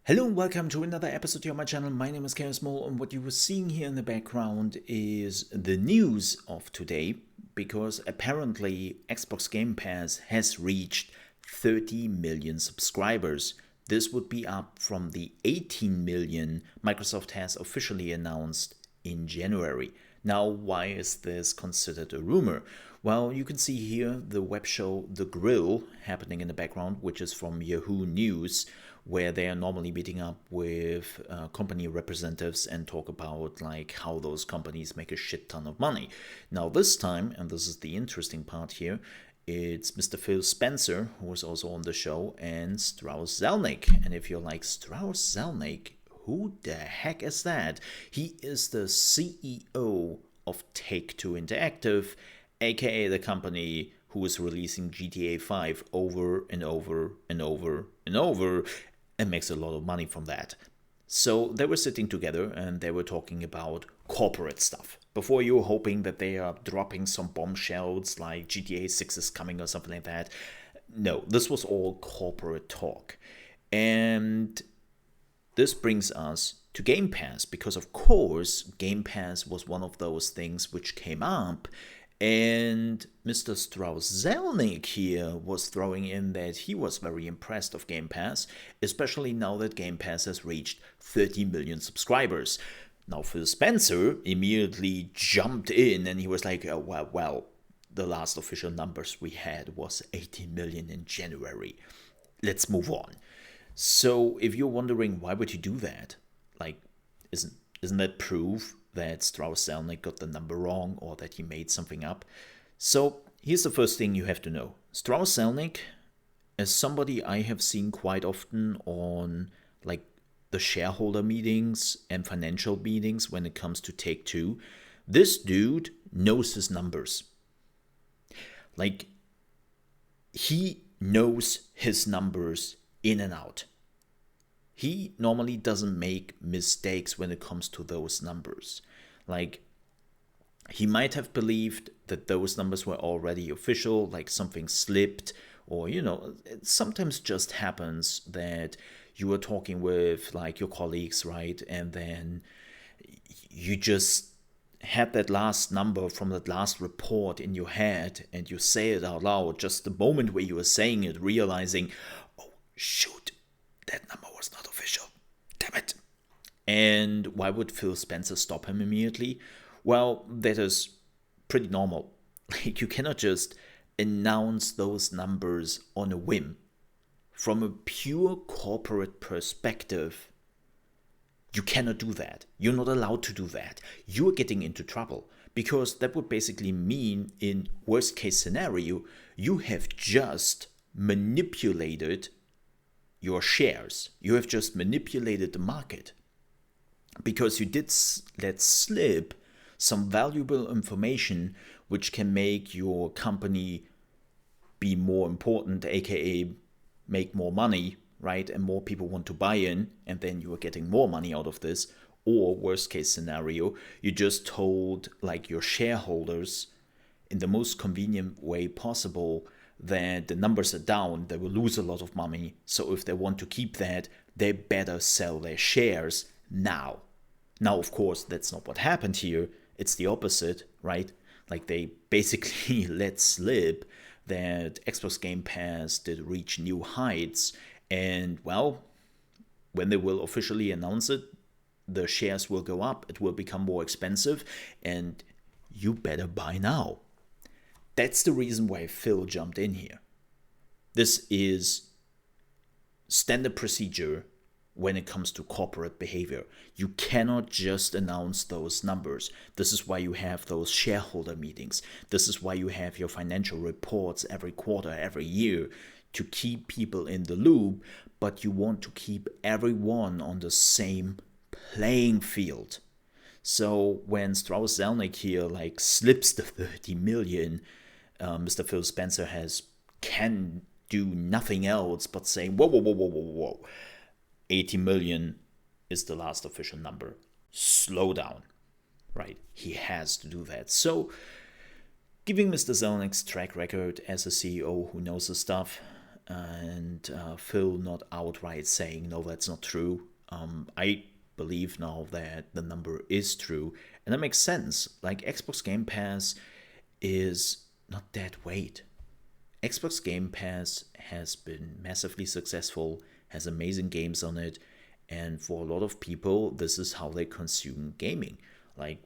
Hello and welcome to another episode here on my channel. My name is Chaos Mole, and what you were seeing here in the background is the news of today, because apparently Xbox Game Pass has reached 30 million subscribers. This would be up from the 18 million Microsoft has officially announced in January. Now, why is this considered a rumor? Well, you can see here the web show The Grill happening in the background, which is from Yahoo News, where they are normally meeting up with company representatives and talk about like how those companies make a shit ton of money. Now this time, and this is the interesting part here, it's Mr. Phil Spencer, who is also on the show, and Strauss Zelnick. And if you're like, Strauss Zelnick, who the heck is that? He is the CEO of Take-Two Interactive, aka the company who is releasing GTA 5 over and over and over and over and makes a lot of money from that. So they were sitting together and they were talking about corporate stuff. Before you were hoping that they are dropping some bombshells like GTA 6 is coming or something like that. No, this was all corporate talk. And this brings us to Game Pass, because of course Game Pass was one of those things which came up, and Mr. Strauss Zelnick here was throwing in that he was very impressed of Game Pass, especially now that Game Pass has reached 30 million subscribers. Now Phil Spencer immediately jumped in and he was like, oh, well, the last official numbers we had was 18 million in January. Let's move on. So if you're wondering why would you do that, like, isn't that proof that Strauss Zelnick got the number wrong or that he made something up? So here's the first thing you have to know. Strauss Zelnick, as somebody I have seen quite often on like the shareholder meetings and financial meetings when it comes to Take-Two, this dude knows his numbers. Like, he knows his numbers in and out. He normally doesn't make mistakes when it comes to those numbers. Like, he might have believed that those numbers were already official, like something slipped, or, it sometimes just happens that you are talking with like your colleagues, right? And then you just had that last number from that last report in your head and you say it out loud, just the moment where you were saying it, realizing, oh, shoot, that number was not official. Damn it. And why would Phil Spencer stop him immediately? Well, that is pretty normal. Like, you cannot just announce those numbers on a whim. From a pure corporate perspective, you cannot do that. You're not allowed to do that. You're getting into trouble, because that would basically mean, in worst case scenario, you have just manipulated your shares. You have just manipulated the market, because you did let slip some valuable information which can make your company be more important, aka make more money, right? And more people want to buy in, and then you are getting more money out of this. Or worst case scenario, you just told like your shareholders in the most convenient way possible that the numbers are down, they will lose a lot of money. So if they want to keep that, they better sell their shares now. Now, of course, that's not what happened here. It's the opposite, right? Like, they basically let slip that Xbox Game Pass did reach new heights. And, well, when they will officially announce it, the shares will go up, it will become more expensive, and you better buy now. That's the reason why Phil jumped in here. This is standard procedure when it comes to corporate behavior. You cannot just announce those numbers. This is why you have those shareholder meetings. This is why you have your financial reports every quarter, every year, to keep people in the loop, but you want to keep everyone on the same playing field. So when Strauss Zelnick here like slips the 30 million, Mr. Phil Spencer can do nothing else but say, whoa. 80 million is the last official number. Slow down, right? He has to do that. So, giving Mr. Zelnick's track record as a CEO who knows his stuff, and Phil not outright saying, no, that's not true. I believe now that the number is true, and that makes sense. Like, Xbox Game Pass is not dead weight. Xbox Game Pass has been massively successful, has amazing games on it, and for a lot of people, this is how they consume gaming. Like,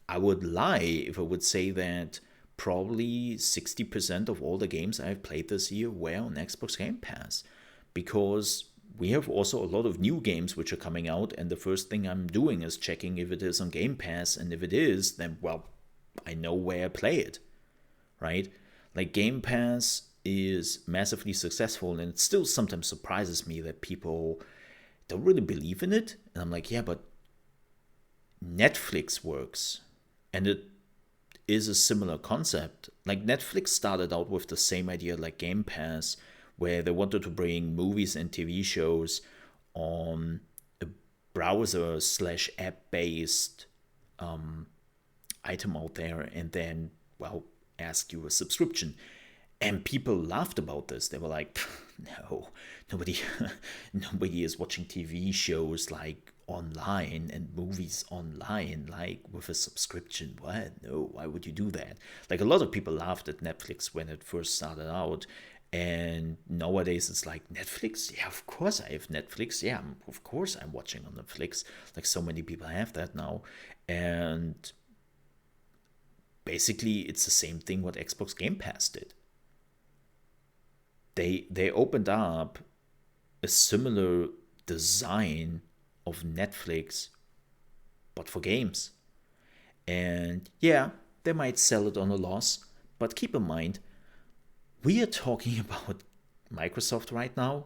I would lie if I would say that probably 60% of all the games I've played this year were on Xbox Game Pass, because we have also a lot of new games which are coming out, and the first thing I'm doing is checking if it is on Game Pass, and if it is, then, well, I know where I play it, right? Like, Game Pass is massively successful, and it still sometimes surprises me that people don't really believe in it. And I'm like, yeah, but Netflix works, and it is a similar concept. Like, Netflix started out with the same idea like Game Pass, where they wanted to bring movies and TV shows on a browser slash app based item out there, and then, well, ask you a subscription. And people laughed about this. They were like, no, nobody is watching TV shows like online and movies online like with a subscription. What? No, why would you do that? Like, a lot of people laughed at Netflix when it first started out. And nowadays it's like, Netflix? Yeah, of course I have Netflix. Yeah, of course I'm watching on Netflix. Like, so many people have that now. And basically it's the same thing what Xbox Game Pass did. They opened up a similar design of Netflix, but for games. And yeah, they might sell it on a loss, but keep in mind, we are talking about Microsoft right now.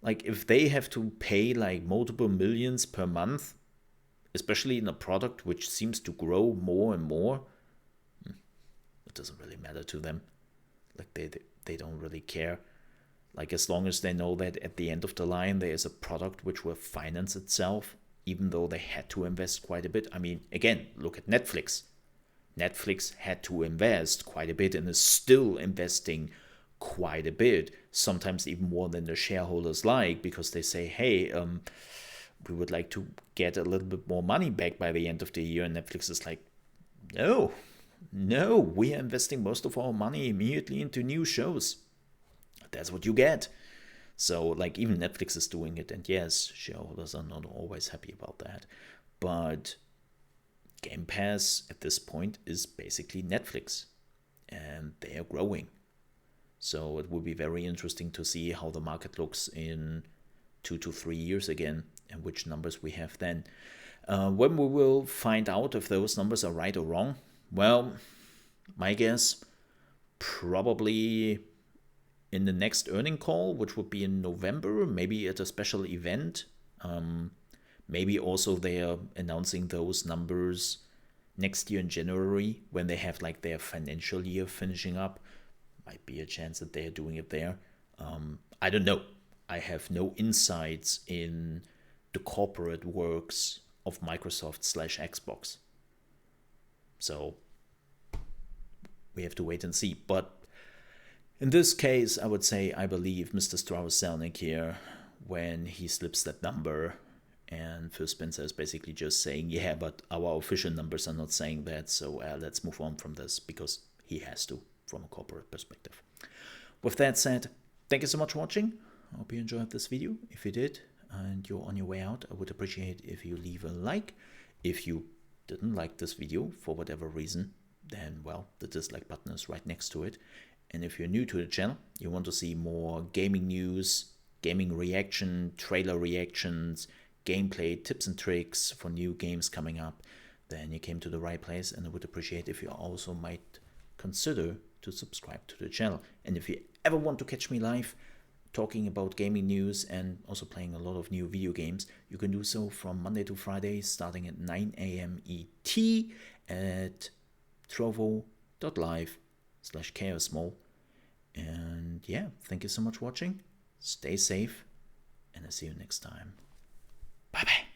Like, if they have to pay like multiple millions per month, especially in a product which seems to grow more and more, it doesn't really matter to them. Like, they don't really care. Like, as long as they know that at the end of the line there is a product which will finance itself, even though they had to invest quite a bit. I mean, again, look at Netflix. Netflix had to invest quite a bit and is still investing quite a bit, sometimes even more than the shareholders like, because they say, hey, we would like to get a little bit more money back by the end of the year. And Netflix is like, no, we are investing most of our money immediately into new shows. That's what you get. So, like, even Netflix is doing it, and yes, shareholders are not always happy about that. But Game Pass at this point is basically Netflix, and they are growing. So it will be very interesting to see how the market looks in 2 to 3 years again, and which numbers we have then. When we will find out if those numbers are right or wrong, well, my guess, probably in the next earning call, which would be in November, maybe at a special event. Maybe also they are announcing those numbers next year in January, when they have like their financial year finishing up. Might be a chance that they are doing it there. I don't know. I have no insights in the corporate works of Microsoft / Xbox. So we have to wait and see. But in this case, I would say I believe Mr. Strauss Zelnick here when he slips that number, and Phil Spencer is basically just saying, yeah, but our official numbers are not saying that, so let's move on from this, because he has to from a corporate perspective. With that said, thank you so much for watching. I hope you enjoyed this video. If you did and you're on your way out, I would appreciate if you leave a like. If you didn't like this video for whatever reason, then, well, the dislike button is right next to it. And if you're new to the channel, you want to see more gaming news, gaming reaction, trailer reactions, gameplay, tips and tricks for new games coming up, then you came to the right place, and I would appreciate if you also might consider to subscribe to the channel. And if you ever want to catch me live talking about gaming news and also playing a lot of new video games, you can do so from Monday to Friday starting at 9 a.m. ET at trovo.live/chaosmall. And yeah, thank you so much for watching. Stay safe, and I'll see you next time. Bye bye.